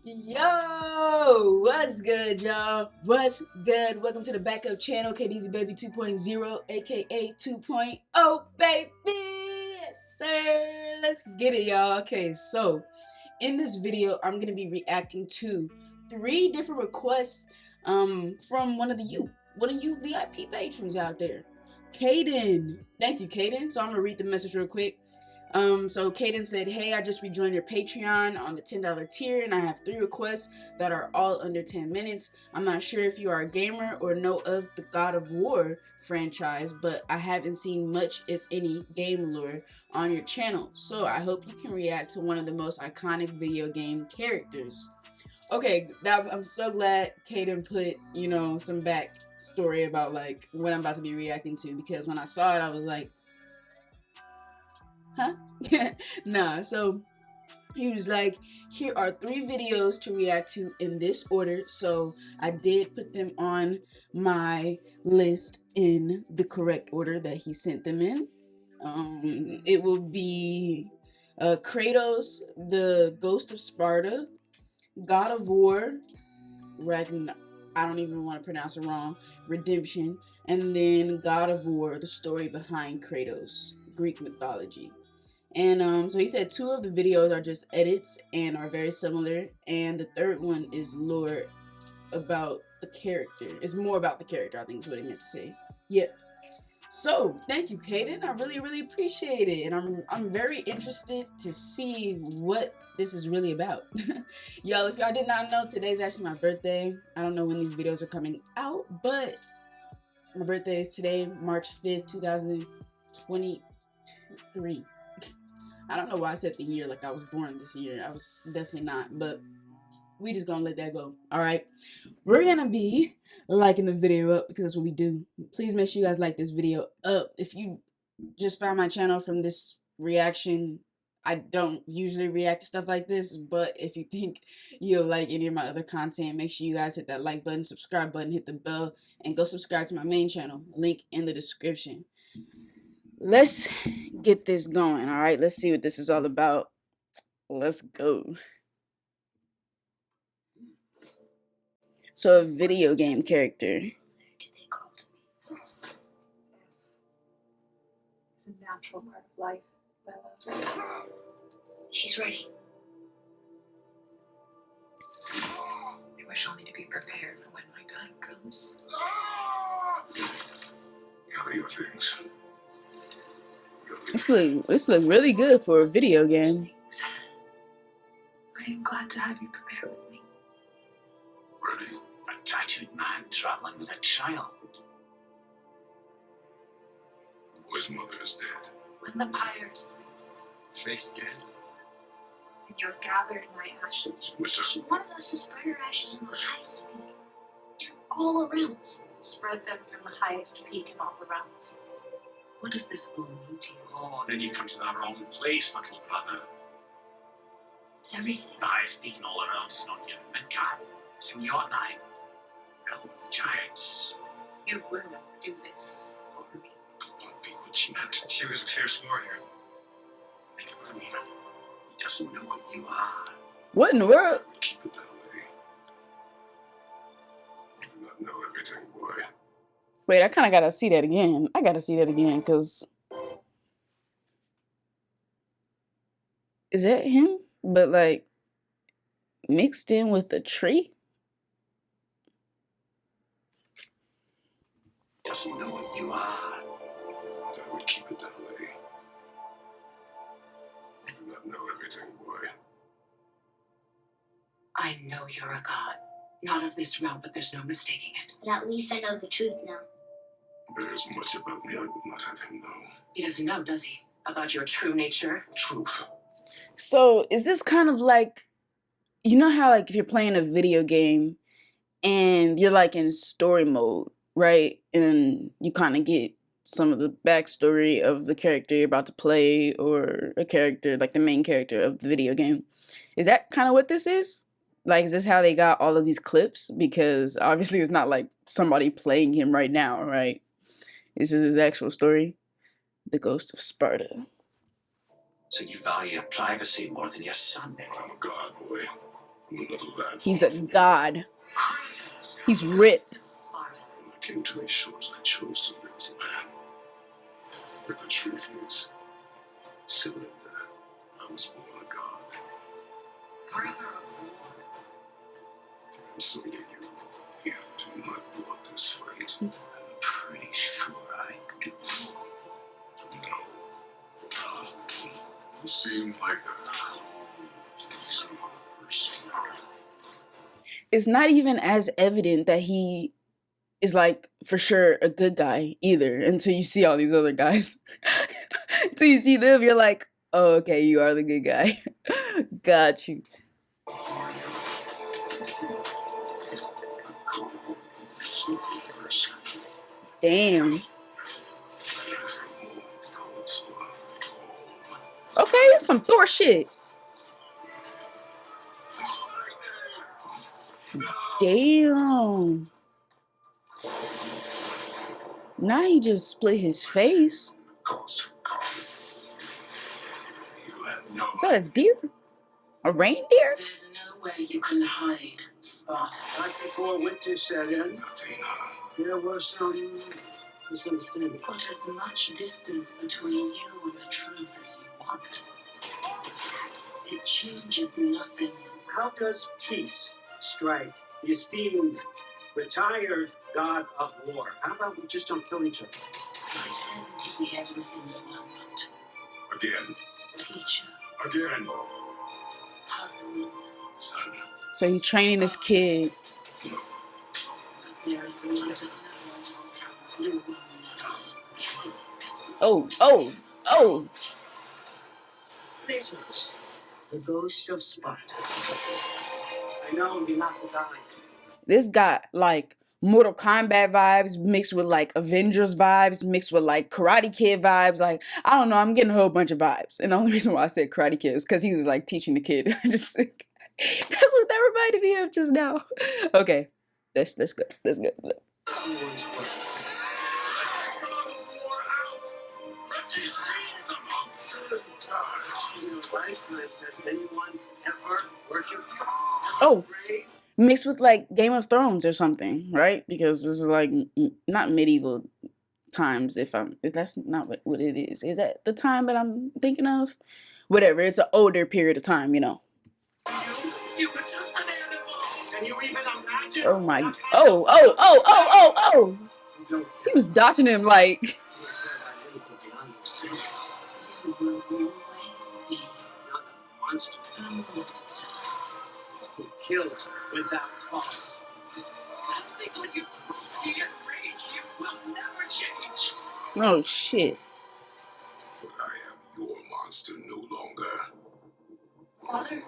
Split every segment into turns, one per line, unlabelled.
Yo, what's good, y'all? What's good? Welcome to the backup channel, DEEZY Baby 2.0, aka 2.0, baby. Yes, sir. Let's get it, y'all. Okay, so in this video, I'm gonna be reacting to 3 different requests from one of you VIP patrons out there. Kaden. Thank you, Kaden. So I'm gonna read the message real quick. So Kaden said, hey, I just rejoined your Patreon on the $10 tier and I have 3 requests that are all under 10 minutes. I'm not sure if you are a gamer or know of the God of War franchise, but I haven't seen much, if any, game lore on your channel. So I hope you can react to one of the most iconic video game characters. Okay, I'm so glad Kaden put, some backstory about like what I'm about to be reacting to, because when I saw it, I was like, huh? Nah, so he was like, here are 3 videos to react to in this order. So I did put them on my list in the correct order that he sent them in. It will be Kratos, the Ghost of Sparta, God of War, I don't even want to pronounce it wrong, Redemption, and then God of War, the story behind Kratos, Greek mythology. And so he said 2 of the videos are just edits and are very similar, and the 3rd one is lore about the character. It's more about the character, I think is what he meant to say. Yeah. So thank you, Kaden. I really appreciate it, and I'm very interested to see what this is really about. Y'all, if y'all did not know, today's actually my birthday. I don't know when these videos are coming out, but my birthday is today, March 5th, 2023. I don't know why I said the year like I was born this year. I was definitely not, but we just gonna let that go. All right, we're gonna be liking the video up because that's what we do. Please make sure you guys like this video up. If you just found my channel from this reaction, I don't usually react to stuff like this, but if you think you'll like any of my other content, make sure you guys hit that like button, subscribe button, hit the bell, and go subscribe to my main channel. Link in the description. Let's get this going. All right, let's see what this is all about. Let's go. So a video game character.
It's a natural part of life, Bella. She's ready. I wish only to be prepared for when my time comes.
Gather your things.
This look really good for a video game.
I am glad to have you prepare with me.
Ready?
A tattooed man traveling with a child.
The boy's mother is dead.
When the pyres
Face dead.
and you have gathered my ashes.
Mr.
One of us to spread her ashes on the highest peak. They're all around us.
Spread them from the highest peak in all the realms. What does this all mean to you?
Oh, then you've come to the wrong place, little brother.
It's everything.
The highest peak in all the realms is not here in Midgard. It's in Jotunheim. Realm of the giants.
You will do this for me.
Could not be what she meant.
She was a fierce warrior. And you would mean he doesn't know what you are.
What in the world?
Keep it that way. You do not know everything, boy.
Wait, I kind of gotta see that again. I gotta see that again, because is that him? But like mixed in with a tree?
Doesn't know what you are.
I would keep it that way. You do not know everything, boy.
I know you're a god. Not of this realm, but there's no mistaking it.
But at least I know the truth now.
There is much about me I would not have him know.
He doesn't know, does he? About your true nature?
Truth.
So is this kind of like, you know how like if you're playing a video game and you're like in story mode, right? And you kind of get some of the backstory of the character you're about to play, or a character, like the main character of the video game. Is that kind of what this is? Like, is this how they got all of these clips? Because obviously it's not like somebody playing him right now, right? This is his actual story. The Ghost of Sparta.
So you value your privacy more than your son.
Oh, God, boy. Another land
He's
far
a
from here.
god. He's ripped.
When I came to these shores, I chose to live as a man. But the truth is, cylinder, I was born a god.
Bringer of war.
And so do you. You do not want this fight.
I'm pretty sure I do.
No. You seem like a decent person.
It's not even as evident that he is like for sure a good guy either until you see all these other guys. Until you see them, you're like, oh, okay, you are the good guy. Got you. Damn. Okay, that's some Thor shit. Damn. Now he just split his face. Is that a deer? A reindeer?
There's no way you can hide, Sparta.
Right before winter set in, there was some misunderstanding.
Put as much distance between you and the truth as you want. It changes nothing.
How does peace strike the esteemed, retired god of war? How about we just don't kill each other?
Pretend to be everything you are not.
Again.
Teacher,
Again.
husband,
Son.
So he's training this kid.
but there is a lot of unavoidable truth you will never escape.
Oh, oh, oh.
Theseus, the ghost of Sparta. I know you're not the guy.
This got like Mortal Kombat vibes mixed with like Avengers vibes mixed with like Karate Kid vibes. Like, I don't know, I'm getting a whole bunch of vibes. And the only reason why I said Karate Kid is because he was like teaching the kid. Just that's what that reminded me of just now. Okay, that's good. That's good.
Has anyone ever worshipped?
Oh, mixed with like Game of Thrones or something, right? Because this is like not medieval times. If that's not what it is. Is that the time that I'm thinking of? Whatever. It's an older period of time, you know.
You were just an animal. Can you even imagine?
Oh my. Oh, oh, oh, oh, oh, oh. He was dodging him like.
You will always be
Not a monster
a monster.
who kills without cause.
That's the good you cruelty and rage. You will never change.
Oh shit.
But I am your monster no longer.
Father,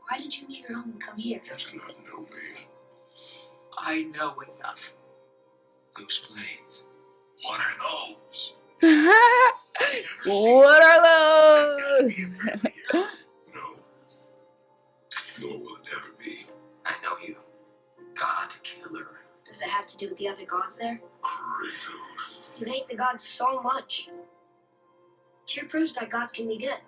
why did you leave your home and come here?
You do not know me.
I know enough.
Those blades.
What are those?
What are those?
No. Nor will it ever be.
I know you. God killer.
Does it have to do with the other gods there?
Kratos.
You hate the gods so much. Tyr proves that gods can be good,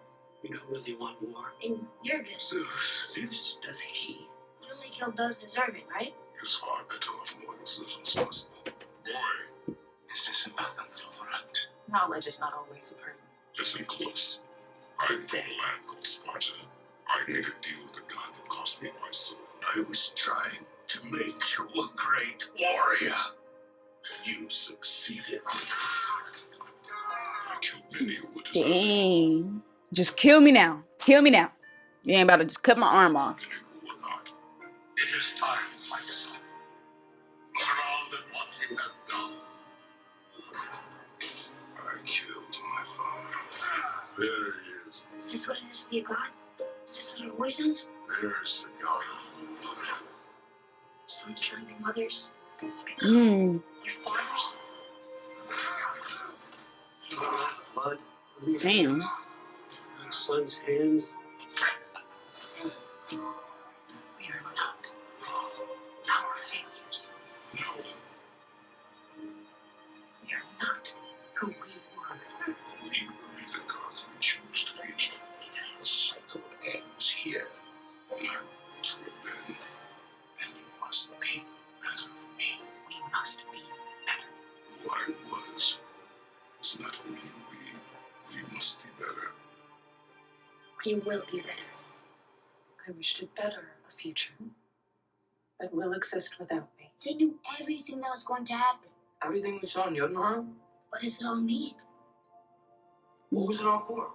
We don't really want war.
and you're good.
Zeus.
Zeus, does he?
You only killed those deserving, right?
It is far better off knowing as little as possible. Boy,
Is this about the little runt?
Knowledge is not always important.
listen close. I am from a land called Sparta. I made a deal with the god that cost me my soul. I was trying to make you a great warrior. You succeeded. I killed many who would deserve it.
Dang. Just kill me now. Kill me now. You ain't about to just cut my arm off.
Many who were not.
It is time, my son. Look around at what you have done.
I killed my father. There he is.
Is this what it is to be a god? Is this what a boy sons?
There's the god of war.
Sons killing their mothers,
Mm.
their fathers.
Blood.
Damn.
Son's hands.
We are not our failures.
No.
We are not who we were.
We will be the gods we choose to be. The cycle ends here.
We will be better.
I wished it better, a future that will exist without me.
They knew everything that was going to happen.
Everything we saw in Jotunheim?
What does it all mean?
What was it all for?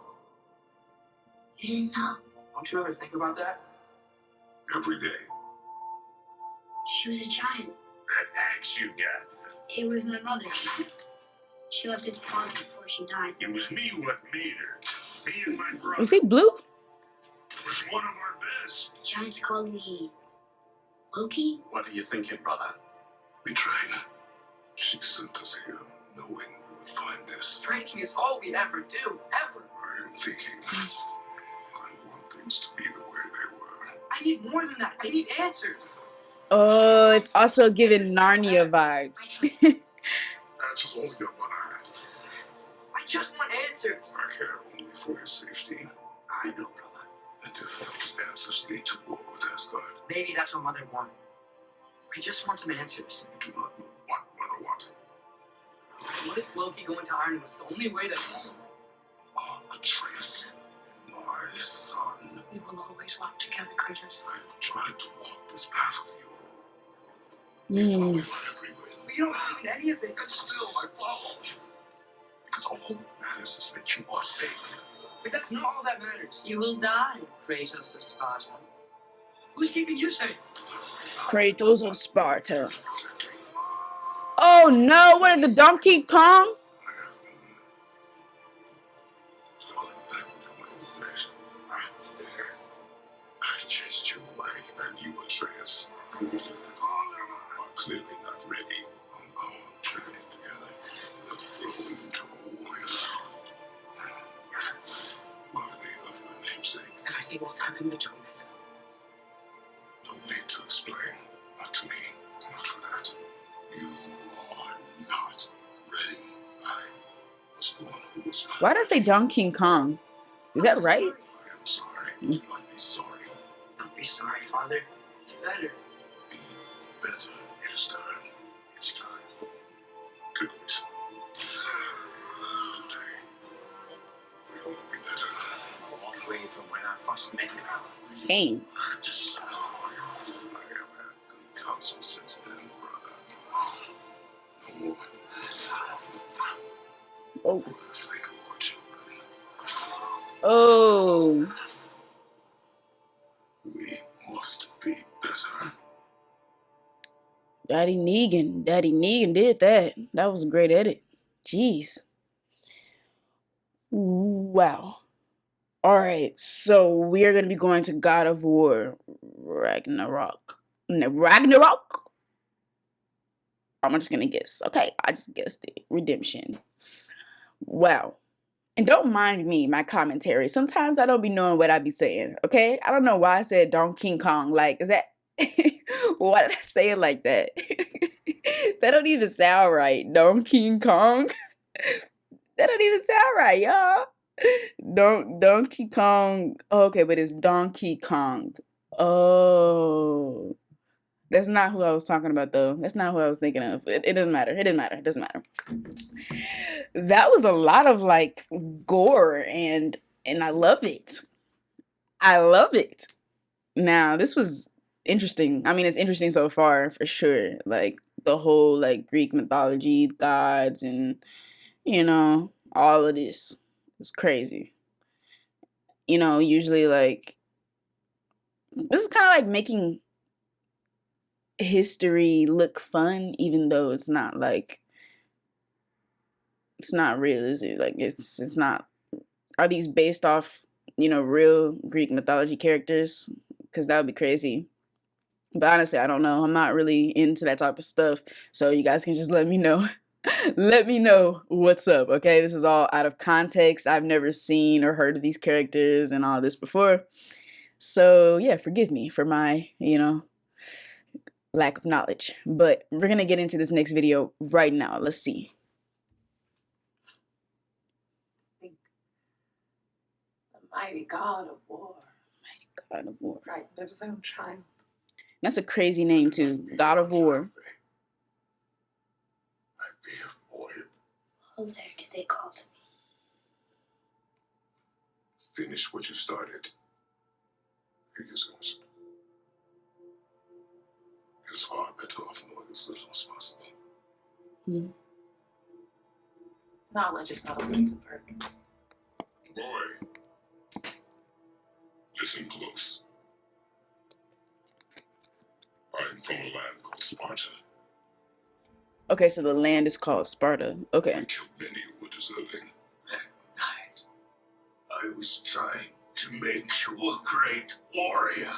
You didn't know.
Don't you ever think about that?
Every day.
She was a giant.
That axe you got.
It was my mother's. She left it for me before she died.
It was me what made her. Me and my brother.
Was he blue?
Was one of our best.
The giants called me Loki.
What are you thinking, brother?
Betrayal. She sent us here knowing we would find this.
Drinking is all we ever do, ever.
I am thinking. I want things to be the way they were.
I need more than that. I need answers.
Oh, it's also giving Narnia vibes.
Answers only your mother had.
I just want answers.
I care only for your safety.
I know, brother.
And if those answers lead to war with Asgard,
Maybe that's what Mother wanted. I just want some answers.
you do not know what mother wanted.
What if Loki going to Iron was the only way that...
Atreus, my son.
We will always walk together, Kratos.
I have tried to walk this path with you. You follow my every whim.
We don't need any of it.
And still I follow. Because all that matters is that you are safe.
But that's not all that matters.
You will die, Kratos of Sparta.
Who's keeping you safe?
Kratos of Sparta. Oh no, what are the Donkey Kong?
I have been falling back to my flesh. Right there. I chased you away, and you, Atreus, are clearly not ready on our journey together. Let's grow into a warrior. Worthy of your namesake.
And I see what's happened between us.
No need to explain. Not to me. Not for that. You are not ready. I was the one who was not.
Why did I say Donkey Kong? Is that right?
I am sorry. Do not be sorry.
Don't be sorry, Father. Better.
Be better. It is time. It's time. Goodness. Today, we will be better.
A long way from when I first met you.
Pain.
I just. I have had good counsel since then, brother. No more.
Oh.
For the sake of our children,
Oh.
we must be better.
Daddy Negan did that. That was a great edit. Jeez. Wow. Alright, so we are going to be going to God of War Ragnarok. Ragnarok? I'm just going to guess. Okay, I just guessed it. Redemption. Wow. And don't mind me, my commentary. Sometimes I don't be knowing what I be saying, okay? I don't know why I said Donkey Kong. Like, is that... Why did I say it like that? That don't even sound right. Donkey Kong. That don't even sound right, y'all. Donkey Kong. Okay, but it's Donkey Kong. Oh. That's not who I was talking about, though. That's not who I was thinking of. It doesn't matter. It doesn't matter. It doesn't matter. That was a lot of, like, gore, and I love it. I love it. Now, this was interesting. I mean, it's interesting so far, for sure. Like, the whole, like, Greek mythology, gods, and, you know, all of this. It's crazy. You know, usually, like, this is kind of like making history look fun, even though it's not, like, it's not real, is it? Like, it's not. Are these based off, you know, real Greek mythology characters? Because that would be crazy. But honestly, I don't know. I'm not really into that type of stuff. So you guys can just let me know. Let me know what's up, okay? This is all out of context. I've never seen or heard of these characters and all this before. So yeah, forgive me for my, you know, lack of knowledge. But we're going to get into this next video right now. Let's see.
The mighty God of war.
God of War.
Frightened of his own child.
That's a crazy name too. God of War.
I'd be a warrior.
Oh, there did they call to me.
Finish what you started. He is innocent. It is far better off knowing as little as possible.
Hmm.
Knowledge is not always a burden.
Boy, listen close. I'm from a land called Sparta.
Okay, so the land is called Sparta. Okay.
I killed many who were deserving. That night, I was trying to make you a great warrior.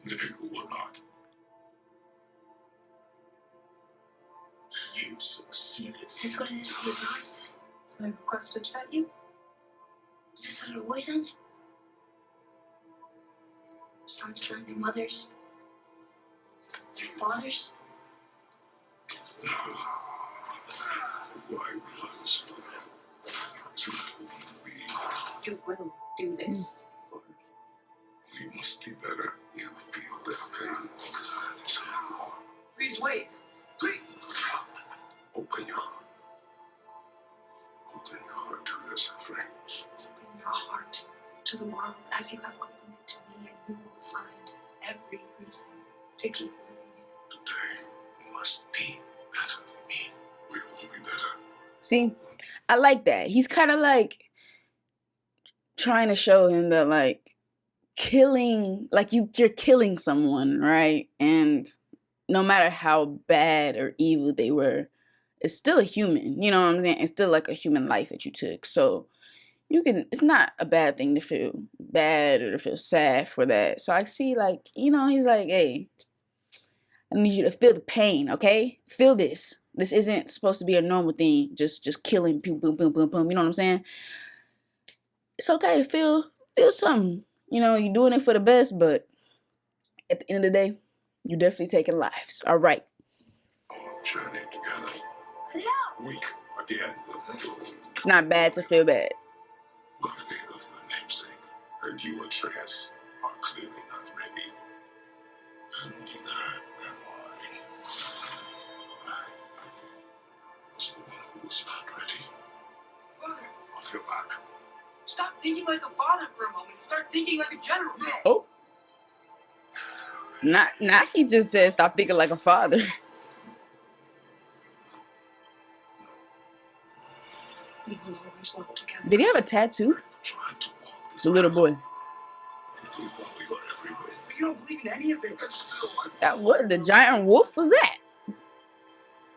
Many who were not. You succeeded.
Is this what it is to be God?
Does my request upset you?
Is this how it always ends? Sons killing their mothers? Their fathers?
Why was to be?
You will do this.
We must be better. You feel that pain because that is who you are.
Please wait.
Please. Open your heart. Open your heart to their suffering.
Open your heart to the world as you have opened it to me, and you will find every reason to keep living it.
Today, you must be better than me. We will be better.
See, I like that. He's kind of like trying to show him that like killing, like you're killing someone, right? And no matter how bad or evil they were, it's still a human. You know what I'm saying? It's still like a human life that you took. So you can, it's not a bad thing to feel bad or to feel sad for that. So I see, like, you know, he's like, hey, I need you to feel the pain, okay? Feel this. This isn't supposed to be a normal thing. Just killing people, boom, boom, boom, boom. You know what I'm saying? It's okay to feel something. You know, you're doing it for the best, but at the end of the day, you're definitely taking lives. All right.
Our journey together. Weak again.
It's not bad to feel bad.
Worthy of your namesake, and you, Atreus, are clearly not ready. And neither am I. I was the one who was not ready.
Father,
Off your back.
stop thinking like a father for a moment. Start thinking like a general.
Oh. Not he just said stop thinking like a father.
We will always walk together.
Did he have a tattoo?
Trying to walk this
The little
path.
boy.
We follow your every way.
But you don't believe in any of it.
And still, I
That what the giant wolf was that?
I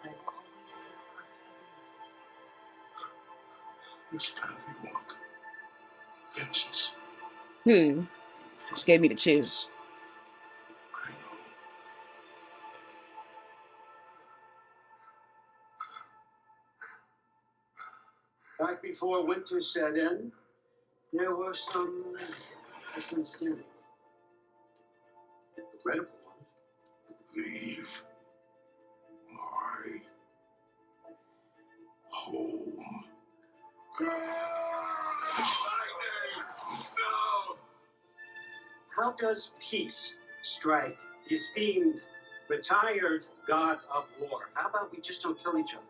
will always be a part of
this path you walk. Vengeance.
Just gave me the chills.
I know.
Back before winter set in, there were some misunderstandings. Regrettable ones.
Leave my home. No!
How does peace strike the esteemed, retired god of war? How about we just don't kill each other?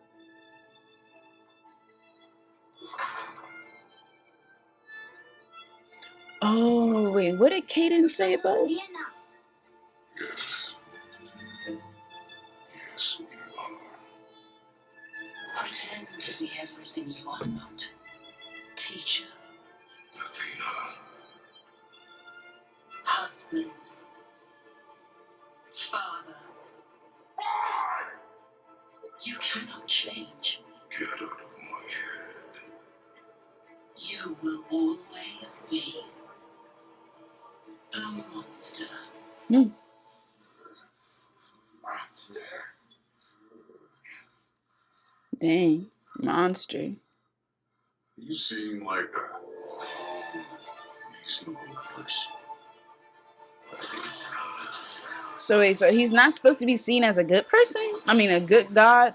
Oh wait, what did Kaden say about?
Vienna.
Yes. Yes, we are.
Pretend to be everything you are not. Teacher,
Athena.
husband, father. You cannot change.
Get out of my head.
You will always be a monster.
Dang, monster.
You seem like a reasonable person.
So wait, so he's not supposed to be seen as a good person? I mean, a good god?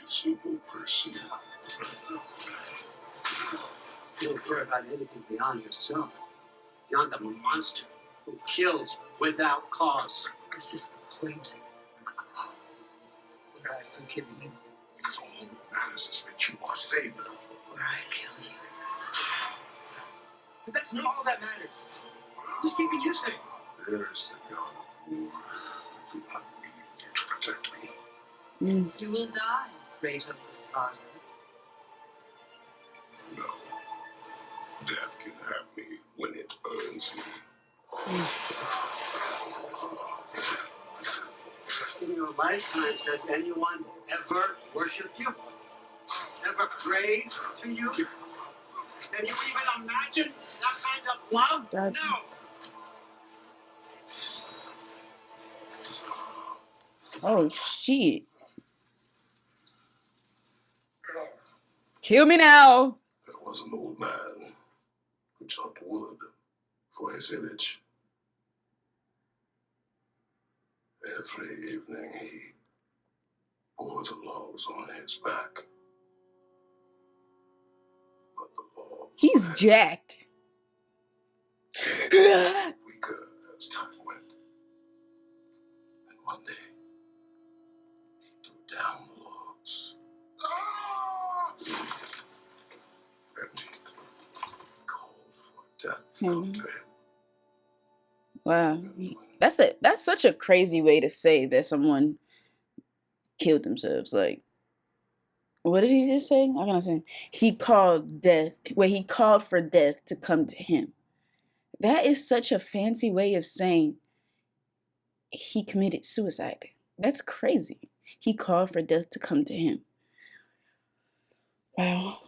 Reasonable person.
You don't care about anything beyond yourself, beyond the monster who kills without cause.
This is the point where I forgive you.
Because all that matters is that you are saved.
where I kill you.
But that's not all that matters. Who's keeping you safe?
There's the God of War. I do not need you to protect me.
You will die, Kratos of Sparta.
No. Death can have me when it earns me.
In your lifetime, has anyone ever worshipped you? Ever prayed to you? Can you even imagine that kind of love?
That's-
No.
Oh shit. Kill me now.
There was an old man who chopped wood for his village. Every evening he poured the logs on his back. But the logs
He's
were
jacked.
weaker as time went. And one day, he threw down the logs. And he called for death to come to him.
Wow. That's such a crazy way to say that someone killed themselves. Like, what did he just say? I'm gonna say he called death. Well, he called for death to come to him. That is such a fancy way of saying he committed suicide. That's crazy. He called for death to come to him. Wow.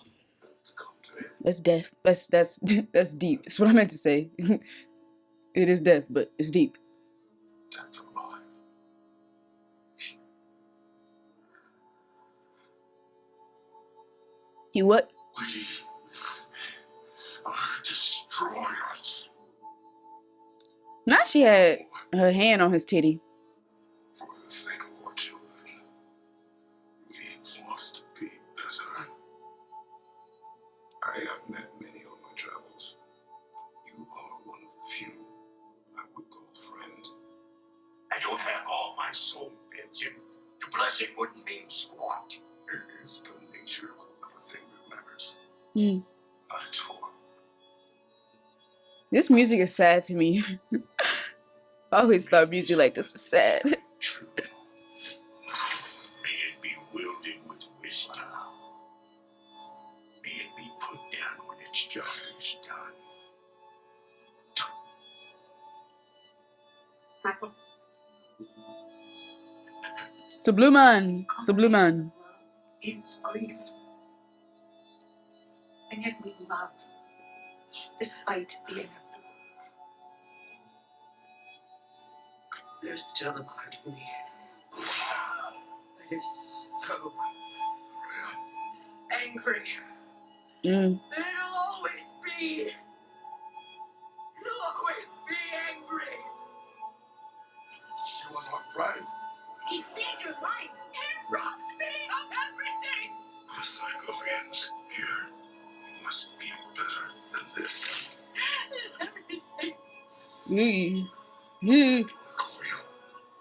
To come to him.
That's death. That's that's deep. That's what I meant to say. It is death, but it's deep.
Death alive.
He what?
We are destroyers.
Now she had her hand on his titty.
For the sake of our children, we must be better. I have met many on my travels. You are one of the few I would call friend.
I don't have all my soul bits, and the blessing wouldn't mean squat.
It is the nature of the thing that matters.
Hmm.
Not its form.
This music is sad to me. I always thought music like this was sad.
True.
May it be wielded with wisdom. May it be put down when its job is done.
Michael,
It's a blue man. It's a blue man.
it's grief. And yet we love, despite the inevitable.
There's still a part of me that is so angry.
Mm.
And it'll always be. It'll always be angry.
You are not right.
He saved your life. He robbed me of everything.
The cycle ends here. Must be better than this.
Everything.
Mm. Mm.
You look real.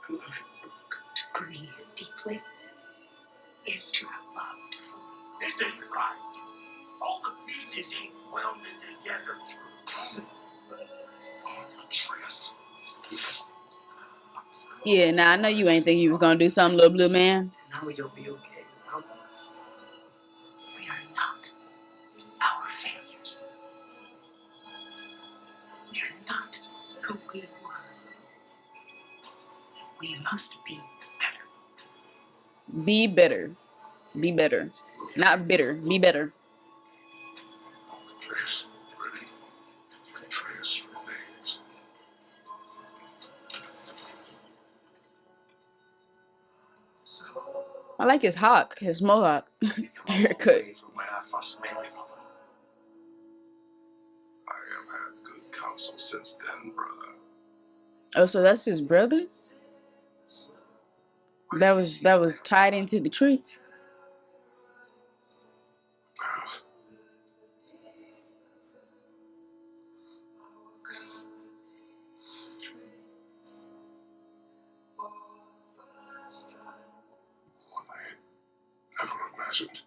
I love you.
To grieve deeply is to have loved fully.
This ain't right. All the pieces ain't welded together true.
Atreus.
Yeah, nah, I know you ain't think you was gonna do something, little blue man.
Now you'll be okay without us.
We are not our failures. We are not who we were. We must be better.
Be better. Be better. Not bitter. Be better.
Atreus, ready? Atreus remains.
So,
I like his hawk, his mohawk
you come a long
haircut.
way from when I first met you.
I have had good counsel since then, brother.
Oh, so that's his brother? That was tied into the tree.
Path. One I had never imagined.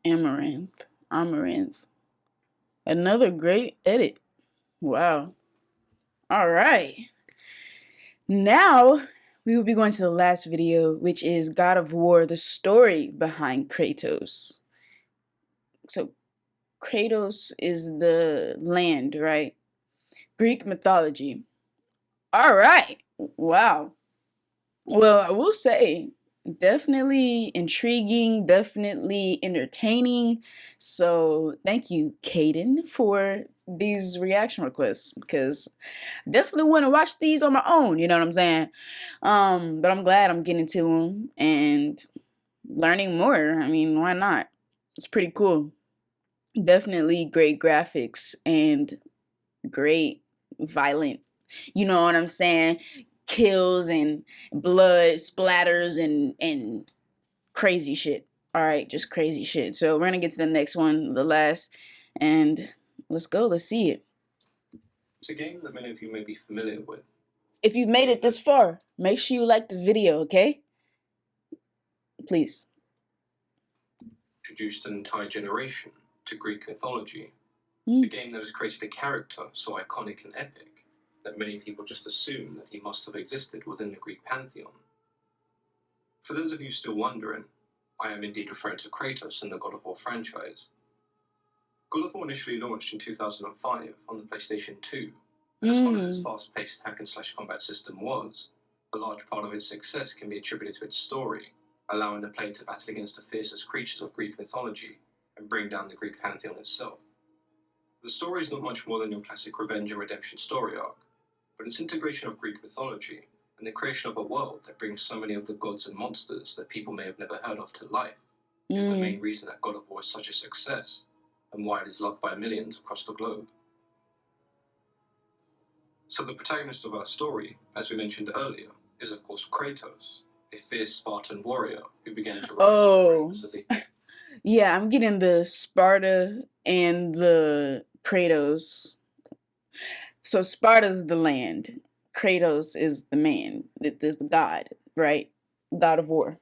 Amaranth. Amaranth. Another great edit. Wow. All right. Now we will be going to the last video, which is God of War, the story behind Kratos. So Kratos is the land, right? Greek mythology. All right. Wow. Well, I will say, definitely intriguing, definitely entertaining. So thank you, Caden, for these reaction requests, because I definitely want to watch these on my own, you know what I'm saying? But I'm glad I'm getting to them and learning more. I mean, why not? It's pretty cool. Definitely great graphics and great violent, you know what I'm saying, kills and blood splatters and crazy shit. All right, just crazy shit. So we're gonna get to the next one, the last, and let's go. Let's see it.
It's a game that many of you may be familiar with.
If you've made it this far, make sure you like the video, okay? Please.
Introduced an entire generation to Greek mythology.
Mm.
A game that has created a character so iconic and epic that many people just assume that he must have existed within the Greek pantheon. For those of you still wondering, I am indeed referring to Kratos in the God of War franchise. God of War initially launched in 2005 on the PlayStation 2, and as fun as its fast-paced hack-and-slash combat system was, a large part of its success can be attributed to its story, allowing the player to battle against the fiercest creatures of Greek mythology and bring down the Greek pantheon itself. The story is not much more than your classic revenge and redemption story arc, but its integration of Greek mythology and the creation of a world that brings so many of the gods and monsters that people may have never heard of to life is the main reason that God of War is such a success and why it is loved by millions across the globe. So the protagonist of our story, as we mentioned earlier, is of course Kratos, a fierce Spartan warrior who began to rise in the ranks as a...
Yeah, I'm getting the Sparta and the Kratos. So Sparta's the land. Kratos is the man. It is the god, right? God of War.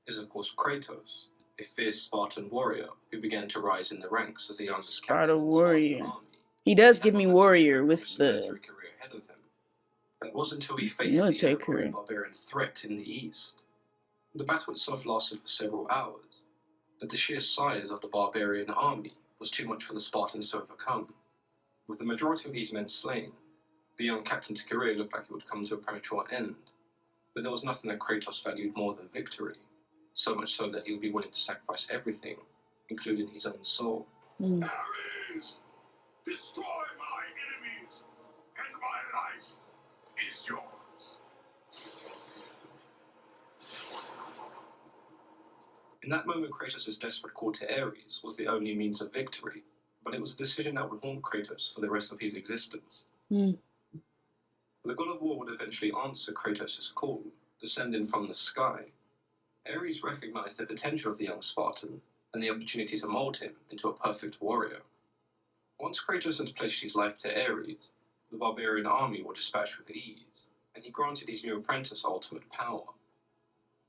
Is of course Kratos, a fierce Spartan warrior who began to rise in the ranks as the youngest
Sparta warrior.
army.
He does give me warrior with the
military career ahead of him. It wasn't until he faced the ever-growing barbarian threat in the east. The battle itself lasted for several hours, but the sheer size of the barbarian army was too much for the Spartans to overcome. With the majority of these men slain, the young captain's career looked like it would come to a premature end, but there was nothing that Kratos valued more than victory, so much so that he would be willing to sacrifice everything, including his own soul.
Ares, destroy my enemies, and my life is yours.
In that moment, Kratos' desperate call to Ares was the only means of victory, but it was a decision that would haunt Kratos for the rest of his existence. The God of War would eventually answer Kratos' call, descending from the sky. Ares recognized the potential of the young Spartan and the opportunity to mold him into a perfect warrior. Once Kratos had pledged his life to Ares, the barbarian army were dispatched with ease, and he granted his new apprentice ultimate power.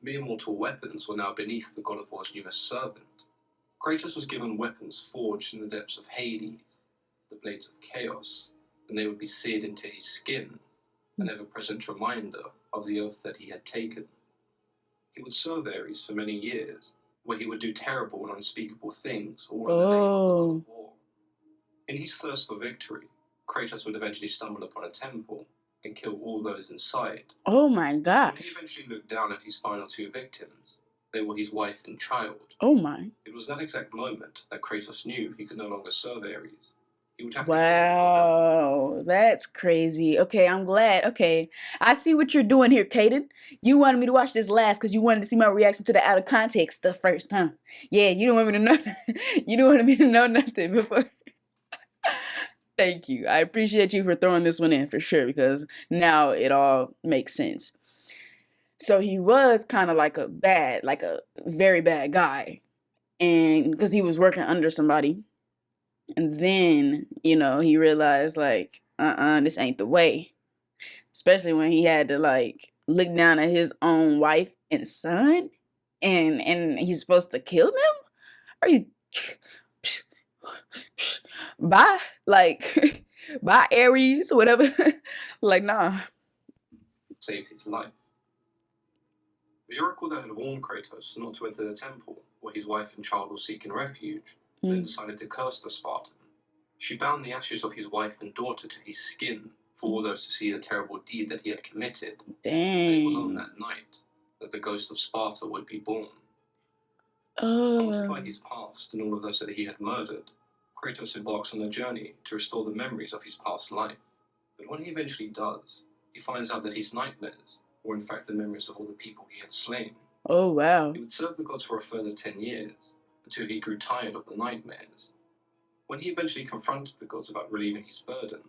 Mere mortal weapons were now beneath the God of War's newest servant. Kratos was given weapons forged in the depths of Hades, the blades of chaos, and they would be seared into his skin, an ever-present reminder of the oath that he had taken. He would serve Ares for many years, where he would do terrible and unspeakable things, all in the name of the God of War. In his thirst for victory, Kratos would eventually stumble upon a temple and kill all those inside.
Oh my gosh.
When he eventually looked down at his final two victims, they were his wife and child.
Oh my.
It was that exact moment that Kratos knew he could no longer serve Ares. He would have
wow, that's crazy. Okay, I'm glad. Okay, I see what you're doing here, Caden. You wanted me to watch this last because you wanted to see my reaction to the out of context stuff first, huh? Yeah, you don't want me to know. You don't want me to know nothing before. Thank you. I appreciate you for throwing this one in for sure, because now it all makes sense. So he was kind of like a very bad guy, and because he was working under somebody. And then, you know, he realized, like, this ain't the way. Especially when he had to, like, look down at his own wife and son. and he's supposed to kill them? Are you bye? Like bye Ares, whatever. Like nah.
Saved his life. The oracle that had warned Kratos not to enter the temple where his wife and child were seeking refuge then decided to curse the Spartan. She bound the ashes of his wife and daughter to his skin for all those to see the terrible deed that he had committed.
Dang.
And it was on that night that the ghost of Sparta would be born. Haunted by his past and all of those that he had murdered, Kratos embarks on a journey to restore the memories of his past life. But when he eventually does, he finds out that his nightmares were in fact the memories of all the people he had slain.
Oh wow.
He would serve the gods for a further 10 years, until he grew tired of the nightmares. When he eventually confronted the gods about relieving his burden,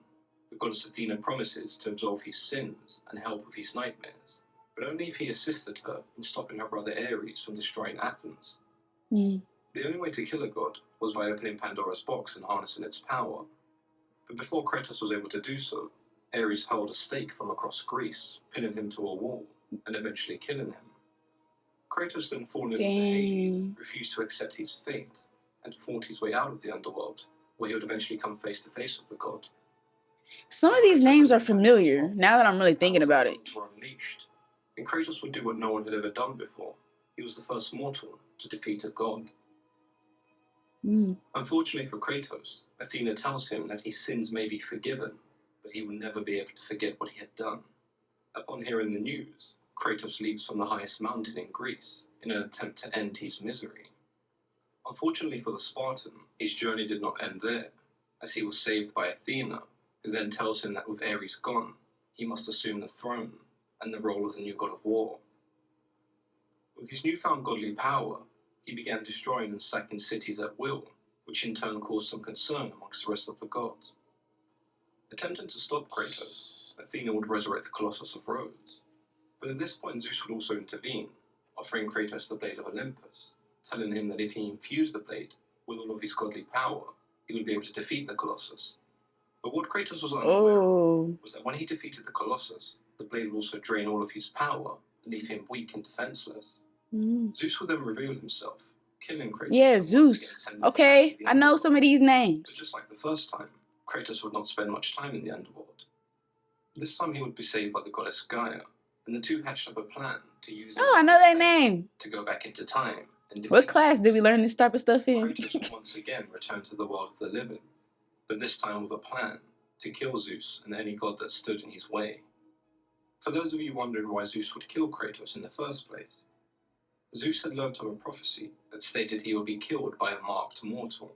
the goddess Athena promises to absolve his sins and help with his nightmares, but only if he assisted her in stopping her brother Ares from destroying Athens. The only way to kill a god was by opening Pandora's box and harnessing its power. But before Kratos was able to do so, Ares hurled a stake from across Greece, pinning him to a wall, and eventually killing him. Kratos then fallen into Hades, refused to accept his fate, and fought his way out of the underworld, where he would eventually come face to face with the god.
Some of these names are familiar, now that I'm really thinking about it.
Were unleashed, and Kratos would do what no one had ever done before. He was the first mortal to defeat a god. Unfortunately for Kratos, Athena tells him that his sins may be forgiven, but he will never be able to forget what he had done. Upon hearing the news, Kratos leaps from the highest mountain in Greece in an attempt to end his misery. Unfortunately for the Spartan, his journey did not end there, as he was saved by Athena, who then tells him that with Ares gone, he must assume the throne and the role of the new god of war. With his newfound godly power, he began destroying and sacking cities at will, which in turn caused some concern amongst the rest of the gods. Attempting to stop Kratos, Athena would resurrect the Colossus of Rhodes. But at this point Zeus would also intervene, offering Kratos the Blade of Olympus, telling him that if he infused the blade with all of his godly power, he would be able to defeat the Colossus. But what Kratos was unaware of was that when he defeated the Colossus, the blade would also drain all of his power and leave him weak and defenseless. Zeus would then reveal himself, killing Kratos.
Yeah, Zeus. Okay, I know some of these names.
But just like the first time, Kratos would not spend much time in the underworld. This time he would be saved by the goddess Gaia, and the two hatched up a plan to use
I know that name.
to go back into time and defeat.
What class did we learn this type of stuff in?
Kratos would once again return to the world of the living, but this time with a plan to kill Zeus and any god that stood in his way. For those of you wondering why Zeus would kill Kratos in the first place, Zeus had learnt of a prophecy that stated he would be killed by a marked mortal,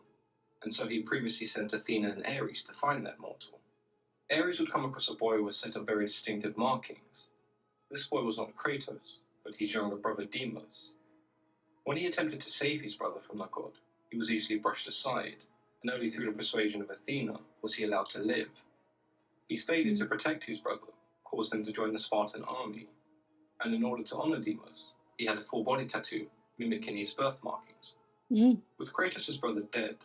and so he previously sent Athena and Ares to find that mortal. Ares would come across a boy with a set of very distinctive markings. This boy was not Kratos, but his younger brother Deimos. When he attempted to save his brother from the god, he was easily brushed aside, and only through the persuasion of Athena was he allowed to live. His failure to protect his brother caused him to join the Spartan army, and in order to honor Deimos, he had a full body tattoo mimicking his birth markings. With Kratos' brother dead,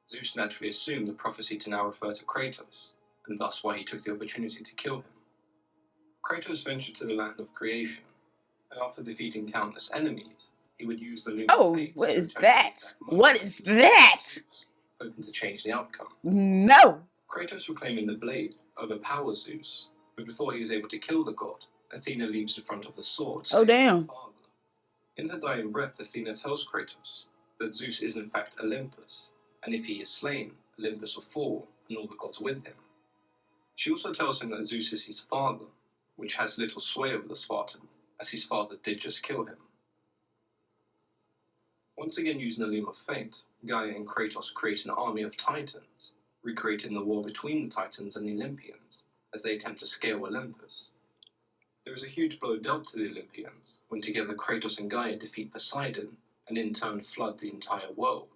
Zeus naturally assumed the prophecy to now refer to Kratos, and thus why he took the opportunity to kill him. Kratos ventured to the land of creation, and after defeating countless enemies, he would use the loom of fate
what
to
is
return
that?
to the
What is that?
hoping to change the outcome.
No.
Kratos, reclaiming the blade, overpowers Zeus, but before he is able to kill the god, Athena leaps in front of the sword.
Oh, damn.
In her dying breath, Athena tells Kratos that Zeus is in fact Olympus, and if he is slain, Olympus will fall, and all the gods with him. She also tells him that Zeus is his father, which has little sway over the Spartan, as his father did just kill him. Once again using the loom of fate, Gaia and Kratos create an army of titans, recreating the war between the Titans and the Olympians, as they attempt to scale Olympus. There is a huge blow dealt to the Olympians, when together Kratos and Gaia defeat Poseidon, and in turn flood the entire world.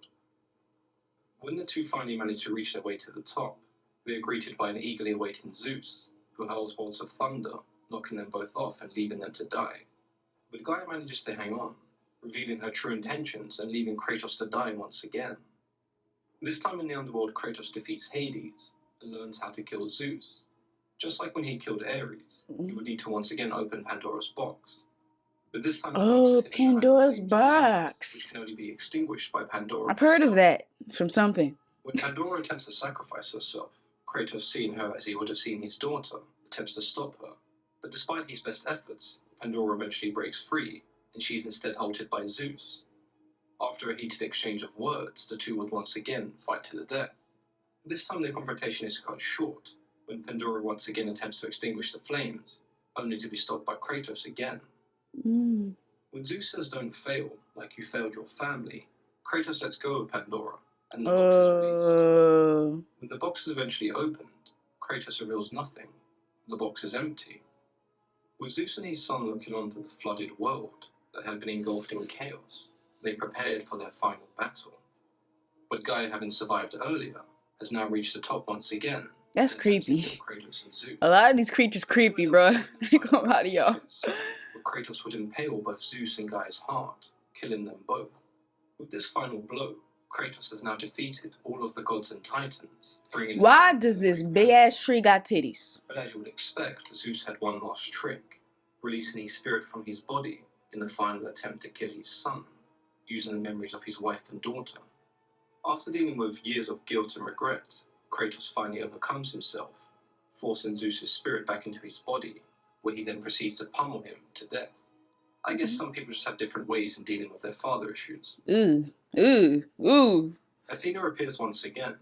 When the two finally manage to reach their way to the top, they are greeted by an eagerly awaiting Zeus, who hurls bolts of thunder, knocking them both off and leaving them to die. But Gaia manages to hang on, revealing her true intentions and leaving Kratos to die once again. This time in the underworld, Kratos defeats Hades and learns how to kill Zeus. Just like when he killed Ares, he would need to once again open Pandora's box. But this time,
Oh, Pandora's box.
which can only be extinguished by Pandora.
I've heard of that from something.
When Pandora attempts to sacrifice herself, Kratos, seeing her as he would have seen his daughter, attempts to stop her. But despite his best efforts, Pandora eventually breaks free, and she is instead halted by Zeus. After a heated exchange of words, the two would once again fight to the death. This time the confrontation is cut short, when Pandora once again attempts to extinguish the flames, only to be stopped by Kratos again.
Mm.
When Zeus says don't fail, like you failed your family, Kratos lets go of Pandora, and the box is released. When the box is eventually opened, Kratos reveals nothing. The box is empty. With Zeus and his son looking onto the flooded world that had been engulfed in chaos, they prepared for their final battle. But Gaia, having survived earlier, has now reached the top once again.
That's creepy.
Kratos and Zeus.
A lot of these creatures creepy, bro. I ain't gonna lie to y'all.
But Kratos would impale both Zeus and Gaia's heart, killing them both. With this final blow, Kratos has now defeated all of the gods and titans, bringing.
Why does this big ass tree got titties?
But as you would expect, Zeus had one last trick, releasing his spirit from his body in the final attempt to kill his son, using the memories of his wife and daughter. After dealing with years of guilt and regret, Kratos finally overcomes himself, forcing Zeus' spirit back into his body, where he then proceeds to pummel him to death. I guess some people just have different ways in dealing with their father issues. Athena appears once again,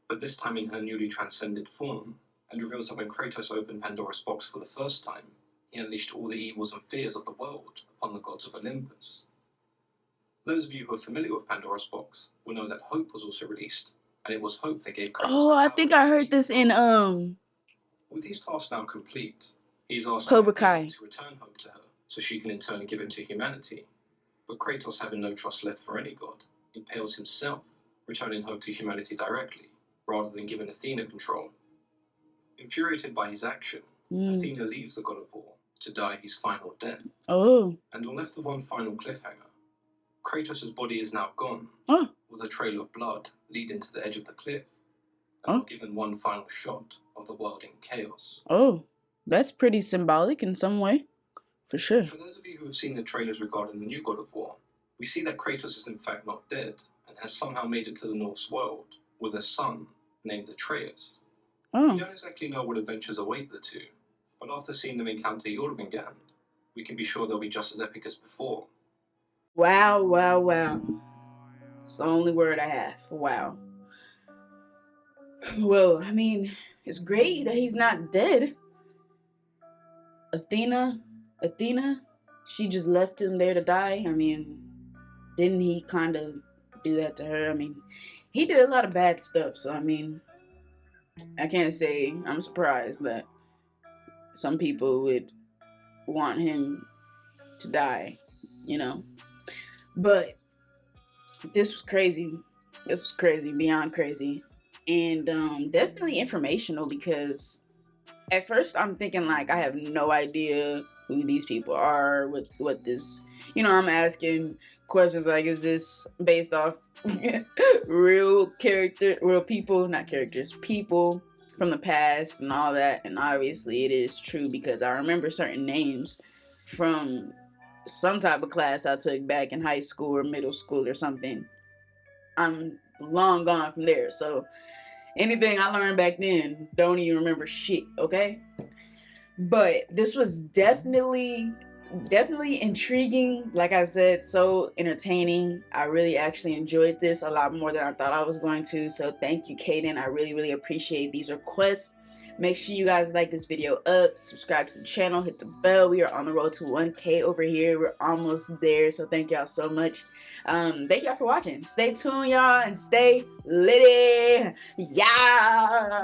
but this time in her newly transcended form, and reveals that when Kratos opened Pandora's box for the first time, he unleashed all the evils and fears of the world upon the gods of Olympus. Those of you who are familiar with Pandora's box will know that hope was also released, and it was hope that gave Kratos.
Oh, I think I heard this in
With these tasks now complete, he's asked
Cobra Kai
to return hope to her, so she can in turn give it to humanity. But Kratos, having no trust left for any god, impales himself, returning hope to humanity directly, rather than giving Athena control. Infuriated by his action, Athena leaves the god of war to die his final death. And we're left with one final cliffhanger. Kratos' body is now gone, with a trail of blood leading to the edge of the cliff, and given one final shot of the world in chaos.
Oh, that's pretty symbolic in some way, for sure.
For those of you who have seen the trailers regarding the new God of War, we see that Kratos is in fact not dead, and has somehow made it to the Norse world, with a son named Atreus. We don't exactly know what adventures await the two, but after seeing them encounter Jormungand, we can be sure they'll be just as epic as before.
Wow, wow, wow. It's the only word I have. Wow. Well, I mean, it's great that he's not dead. Athena, she just left him there to die. I mean, didn't he kind of do that to her? I mean, he did a lot of bad stuff, so I mean, I can't say I'm surprised that some people would want him to die, you know. But this was crazy. This was crazy, beyond crazy. And definitely informational, because at first I'm thinking like I have no idea who these people are, what this, you know, I'm asking questions like, is this based off real people, not characters, people from the past and all that? And obviously it is true, because I remember certain names from some type of class I took back in high school or middle school or something. I'm long gone from there, so anything I learned back then, don't even remember shit, okay? But this was definitely intriguing. Like I said, so entertaining. I really actually enjoyed this a lot more than I thought I was going to. So thank you, Kaden. I really appreciate these requests. Make sure you guys like this video up, subscribe to the channel, hit the bell. We are on the road to 1K over here. We're almost there, so thank y'all so much. Thank y'all for watching. Stay tuned, y'all, and stay litty. Yeah.